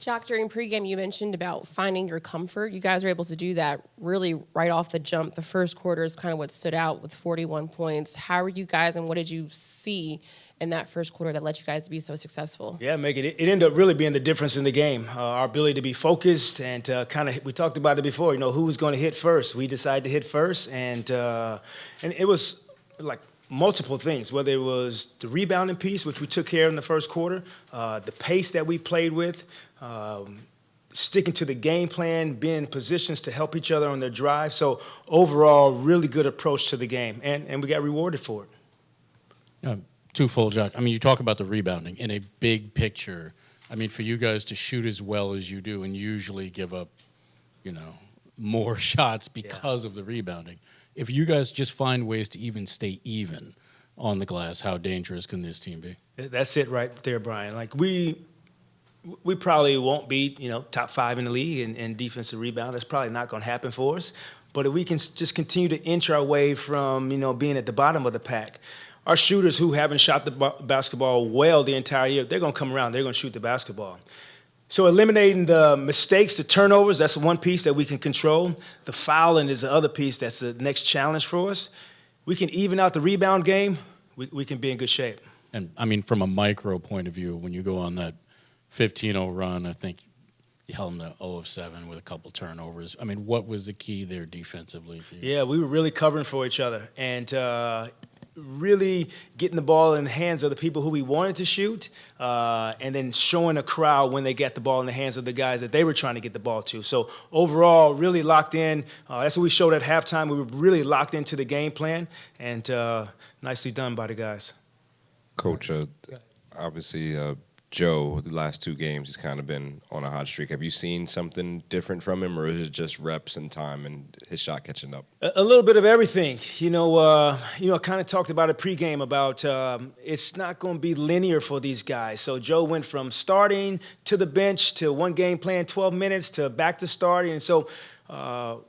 Jacque, during pregame, you mentioned about finding your comfort. You guys were able to do that really right off the jump. The first quarter is kind of what stood out with 41 points. How are you guys, and what did you see in that first quarter that let you guys be so successful? Yeah, Megan, it ended up really being the difference in the game. Our ability to be focused and we talked about it before, who was going to hit first. We decided to hit first, and it was like multiple things, whether it was the rebounding piece, which we took care of in the first quarter, the pace that we played with, sticking to the game plan, being in positions to help each other on their drive. So overall, really good approach to the game, and we got rewarded for it. Twofold, Jacque. I mean, you talk about the rebounding in a big picture. I mean, for you guys to shoot as well as you do and usually give up, more shots because of the rebounding. If you guys just find ways to even stay even on the glass, how dangerous can this team be? That's it right there, Brian. Like we probably won't be, top 5 in the league in defensive rebound. That's probably not going to happen for us. But if we can just continue to inch our way from, being at the bottom of the pack, our shooters who haven't shot the basketball well the entire year, they're going to come around. They're going to shoot the basketball. So eliminating the mistakes, the turnovers, that's one piece that we can control. The fouling is the other piece that's the next challenge for us. We can even out the rebound game. We can be in good shape. And, I mean, from a micro point of view, when you go on that 15-0 run, I think you held them to 0 of 7 with a couple turnovers. I mean, what was the key there defensively for you? Yeah, we were really covering for each other and really getting the ball in the hands of the people who we wanted to shoot and then showing a crowd when they get the ball in the hands of the guys that they were trying to get the ball to. So overall, really locked in. That's what we showed at halftime. We were really locked into the game plan, and nicely done by the guys. Coach, obviously Joe, the last 2 games, he's kind of been on a hot streak. Have you seen something different from him, or is it just reps and time and his shot catching up? A little bit of everything. I kind of talked about it pregame about it's not going to be linear for these guys. So Joe went from starting to the bench to one game playing 12 minutes to back to starting. And so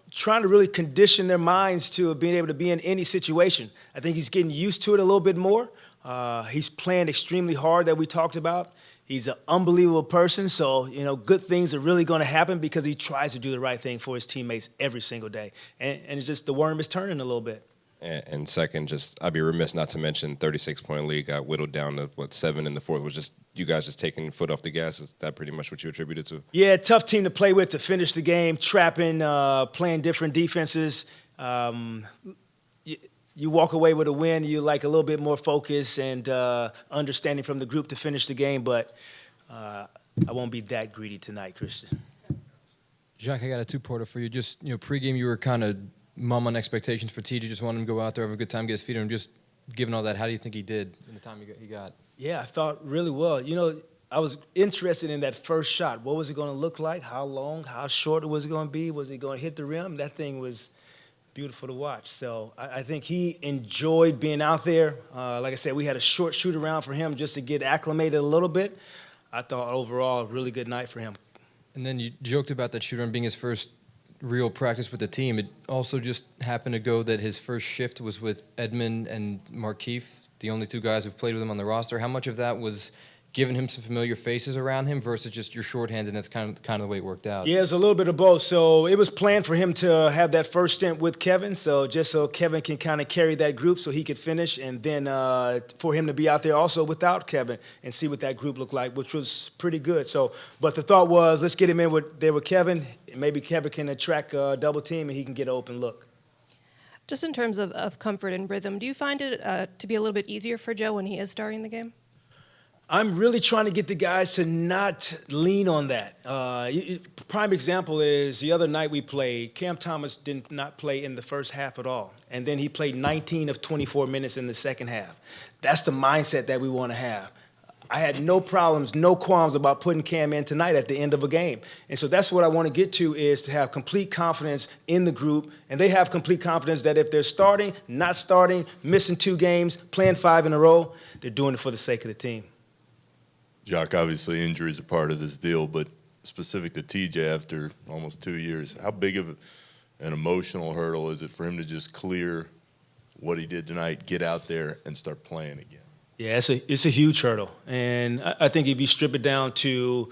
trying to really condition their minds to being able to be in any situation. I think he's getting used to it a little bit more. He's playing extremely hard that we talked about. He's an unbelievable person, so, good things are really going to happen because he tries to do the right thing for his teammates every single day. And it's just the worm is turning a little bit. And second, I'd be remiss not to mention 36-point lead got whittled down to, 7 in the fourth. Was just you guys just taking foot off the gas? Is that pretty much what you attributed to? Yeah, tough team to play with to finish the game, trapping, playing different defenses. You walk away with a win, you like a little bit more focus and understanding from the group to finish the game, but I won't be that greedy tonight, Christian. Jacque, I got a two-parter for you. Just, pregame you were kind of mum on expectations for TJ, just wanted him to go out there, have a good time, get his feet on him. Just given all that, how do you think he did in the time he got? Yeah, I thought really well. I was interested in that first shot. What was it going to look like? How long? How short was it going to be? Was it going to hit the rim? That thing was beautiful to watch. So I think he enjoyed being out there. Like I said, we had a short shoot around for him just to get acclimated a little bit. I thought overall a really good night for him. And then you joked about that shoot around being his first real practice with the team. It also just happened to go that his first shift was with Edmond and Markieff, the only 2 guys who've played with him on the roster. How much of that was giving him some familiar faces around him versus just your shorthand, and that's kind of the way it worked out? Yeah, it's a little bit of both. So it was planned for him to have that first stint with Kevin, so just so Kevin can kind of carry that group so he could finish, and then for him to be out there also without Kevin and see what that group looked like, which was pretty good. So, but the thought was, let's get him in there with Kevin. Maybe Kevin can attract a double team and he can get an open look. Just in terms of comfort and rhythm, do you find it to be a little bit easier for Joe when he is starting the game? I'm really trying to get the guys to not lean on that. Prime example is the other night we played, Cam Thomas did not play in the first half at all. And then he played 19 of 24 minutes in the second half. That's the mindset that we want to have. I had no problems, no qualms about putting Cam in tonight at the end of a game. And so that's what I want to get to, is to have complete confidence in the group. And they have complete confidence that if they're starting, not starting, missing 2 games, playing 5 in a row, they're doing it for the sake of the team. Jacque, obviously injuries are part of this deal, but specific to TJ after almost 2 years, how big of an emotional hurdle is it for him to just clear what he did tonight, get out there, and start playing again? Yeah, it's a huge hurdle. And I think if you strip it down to,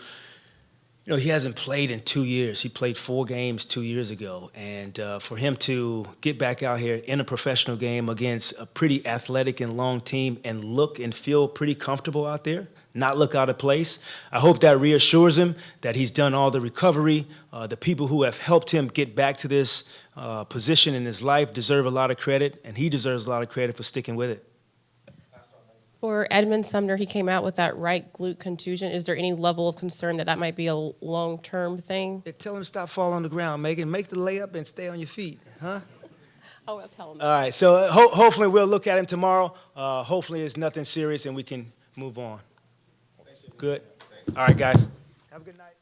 You know, he hasn't played in 2 years. He played 4 games 2 years ago. And for him to get back out here in a professional game against a pretty athletic and long team and look and feel pretty comfortable out there, not look out of place, I hope that reassures him that he's done all the recovery. The people who have helped him get back to this position in his life deserve a lot of credit, and he deserves a lot of credit for sticking with it. For Edmund Sumner, he came out with that right glute contusion. Is there any level of concern that that might be a long-term thing? Yeah, tell him to stop falling on the ground, Megan. Make the layup and stay on your feet, huh? Oh, I'll tell him. All right, so hopefully we'll look at him tomorrow. Hopefully it's nothing serious and we can move on. Good. All right, guys. Have a good night.